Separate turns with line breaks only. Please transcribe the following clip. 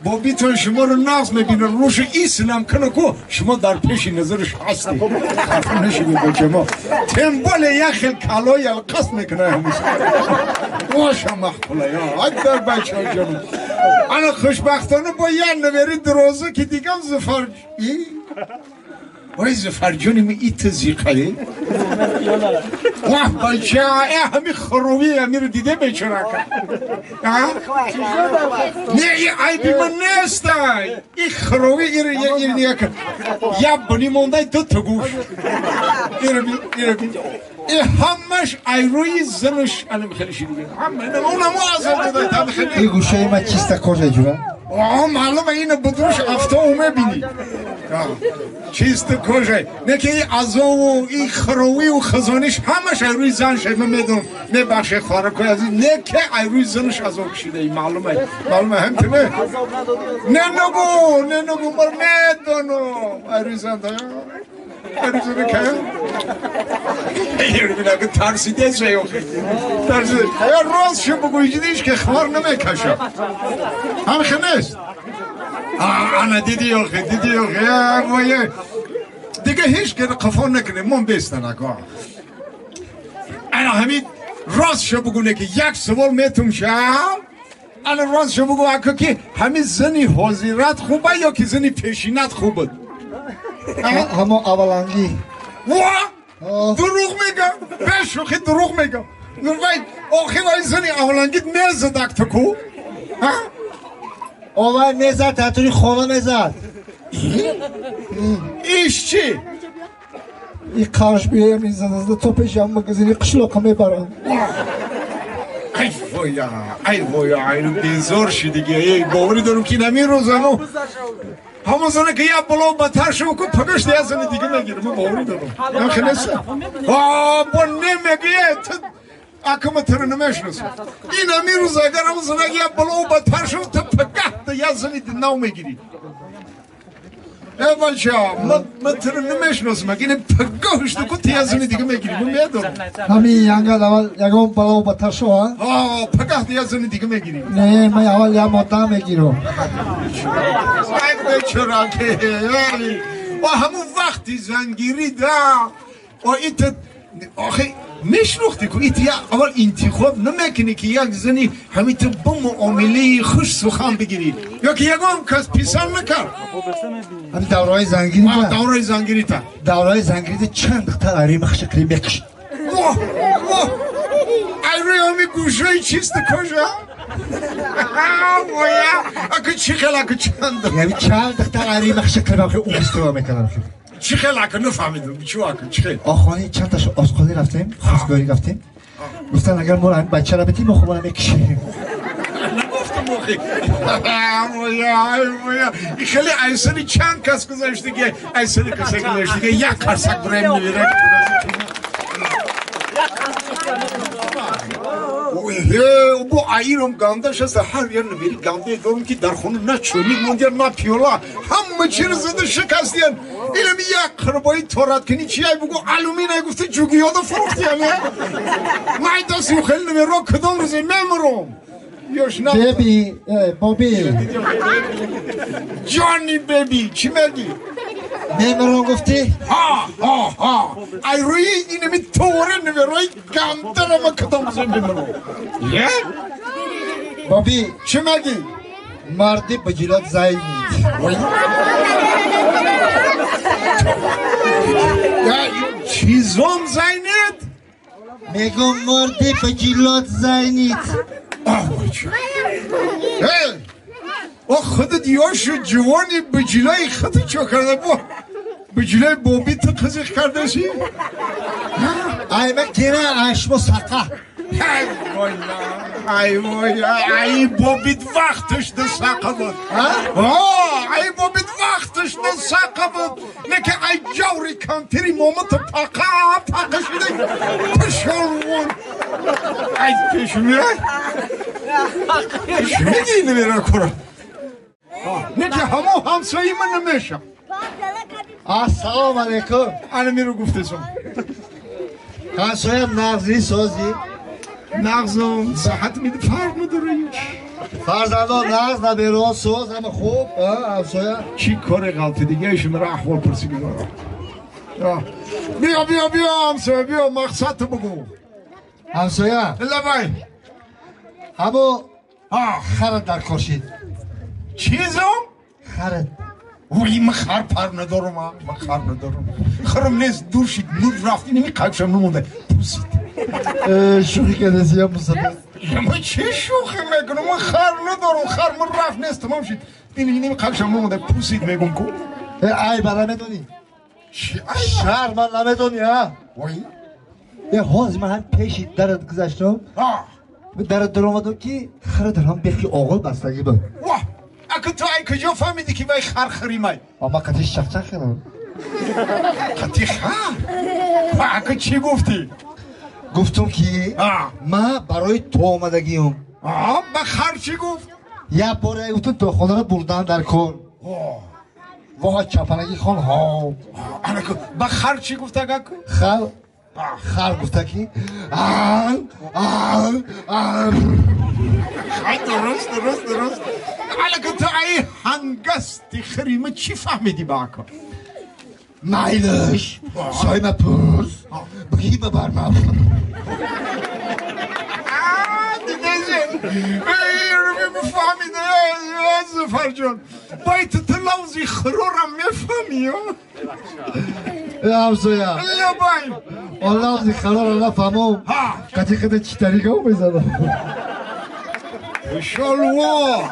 بابیتون شما رو نقص میبینه روش ایسلام کنه که شما در پیش نظرش هستی خفه نشیدید با شما تنبال یک خیل کلای القصد میکنه همیشه واشا محفوله یا اگر بچه ها جانم انا خوشبختانه با یه نوری درازه که دیگم زفر وای زفر جانم ایت زیقه واه بچه همین خروبی همی رو دیده بیچاره کن نه این عیبی من نیست این خروبی این نیا کن یا بنی مونده دو تا گوش این بی این همش ایروی زنش الان خیلی شیدیگه همه اونمو ازم داده
این گوشه ما چیسته کجا جوه؟
معلومه اینو بدروش افتا میبینی چیست کجای نه که این ازو و این خروی و خزانش همش ایروی زنش من میدونم نه بخش خارکوی از این نه که ایروی زنش ازو کشیده این معلومه همتونه نه نگو مر میدونم ایروی زن دایا ایروی زنه که ایروی بینه که ترسیده شایو ترسیده یا راست شو بگوی جدیش که خمار نمیکشه هم خنست انا دیدی آخه دیگه هیچ که قفان نکنه من بیستن اگه انا همین راست شو بگونه که یک سوال میتون شم انا راست شو بگو اگه که همین زنی حضیرت خوبه یا که زنی پیشینت خوبه
همه اولانگی
دروغ میگم بشوخی دروغ میگم آخه وای زنی اولانگیت میزدک تکو
آوای میزد تطوری خونه میزد
ایش چی؟
این کارش بیه میزد از تو پیشم مگزینی قشلاقه میبرم
ای وای اینو بیزار شدیگه ای باوری دارم که نمی روزانو همه زنه که یه بلا بطر شو که پگشت یه زنه دیگه نگیره من باوری دارم نخی نیسته با نمیگه اکم تر نمیشنسه این همی روز اگر هم زنه یه بلا بطر شو تا پگشت یه زنه دی نو میگیری اول شا من تر نمیشنسه مگه این پگشت که تا یه زنه دیگه میگیری من میدارم
همین یانگل اول یکم بلا بطر شو ها
پگشت یه زنه دیگه میگیری
نه من اول یه مدام میگیرم
چرا که و همون وقتی زنگیری دا و ایت آخه میشنوختی که ایت اول انتخاب نمیکنی که یک زنی همین تو با معامله خوش سخن بگیری یا که یکم کس پیسر نکرد
همین دورای زنگیری تا
دورای زنگیری تا
دورای زنگیری چند تا عریمخ شکلی میکشید
واه ایروی همی گوشه چیست کجا؟ اگه چی خیلی اگه چند
یعنی چند تا عریمخ شکلی باقی اون استوا میکنم
چی خیلی اگه نفهمیدم چی اگه چی خیلی
آخوانی چند تاش آسخالی رفتیم خواستگاری رفتیم گفتن اگر ما این بچه را بتیم خب ما میکشیم
نگفتم آخی این خیلی ایسانی چند کس گذاشتی که ایسانی کسی گذاشتی که یک کرسک برایم نویره بو ایرم گندش است هر یه نمیری گنده دارم که در خونه نه چونی موندی نه پیولا همه چیز زده شکستین اینم یک خرابایی تورات کنی چیه بگو علومی نگفته جوگیادا فروختی همه مای دستی خیلی نمیرو کدام روزه میمرم
بیبی بابی
جانی بیبی چی میگی؟
میمرم گفتی؟
ها ای روی اینمی توره نمیروی گنده رو ما کدام روزه میمرم یه؟
بابی
چی میگی؟
مردی بجیلات زایی نید
چیزام زایی نید؟
میگم مردی بجیلات زایی نید
خودت یاشو جوانی بجیلای خودت چو کرده با بجیلای بابی تو قزیق کرده شی؟
ای من گیره اشمو سقه
ای بابیت وقتش ده سقه بود ای بابیت وقتش ده سقه بود نکه ای جوری کانتری مومت پاقه شده پشارون ای پیشمیه پیشمیدی نمیره کرم نکه همه همسایی من نمیشم
السلام علیکم
انا میرو گفته سون
همسایم نغزی سازی
نغزم صحت میده فرق نداره
فرزندان ناز نبیرون سوز همه خوب همسایه
چی کار غلطی دیگه ایشون را احوال پرسی بگذارم بیا همسایه بیا مقصد تو بگو
همسایه
لبای
همو خرد در کاشید
چیزم؟
خرد
وی من خر پر ندارم من خر ندارم خرم نیست دور شید نور رفتی نمی قیبشم نمونده پوسید
شوخی که نزیم مصبت
ما چه شوخی میکنم من خر ندارم خر من رفت نیست تمام شید نمی قیبشم نمونده پوسید میگم کو
ای برا میدونی
چی ای
شهر من نمیدونی ها
وی
یه حاز من هم پیشی درد گذاشتم درد در آمدم که خرد در هم بخی آقل بستگی بود
واه اگه تو ای کجا فهمیدی که وی خر خریمای
اما قطعی شخصا خیرم
قطعی خر و اگه چی گفتی؟
گفتم که من برای تو آمدگیم
به خر چی گفت؟
یه باره گفتم تو خانه رو بردن در کن واه چپنگی خان ها
به خر چی گفت اگه که؟
خر گفته که
درست الگه تو ای هنگستی خریمه چی فهمیدی با اکا؟
مایلش سایمه پرس بگی ببر من
دیدهشن رو فهمیده زفر جان باید تو لوزی خرورم میفهمی
همسایه
یا باید
لوزی خرور رو نفهمم قطعی چی طریقه رو بزنم
شلوه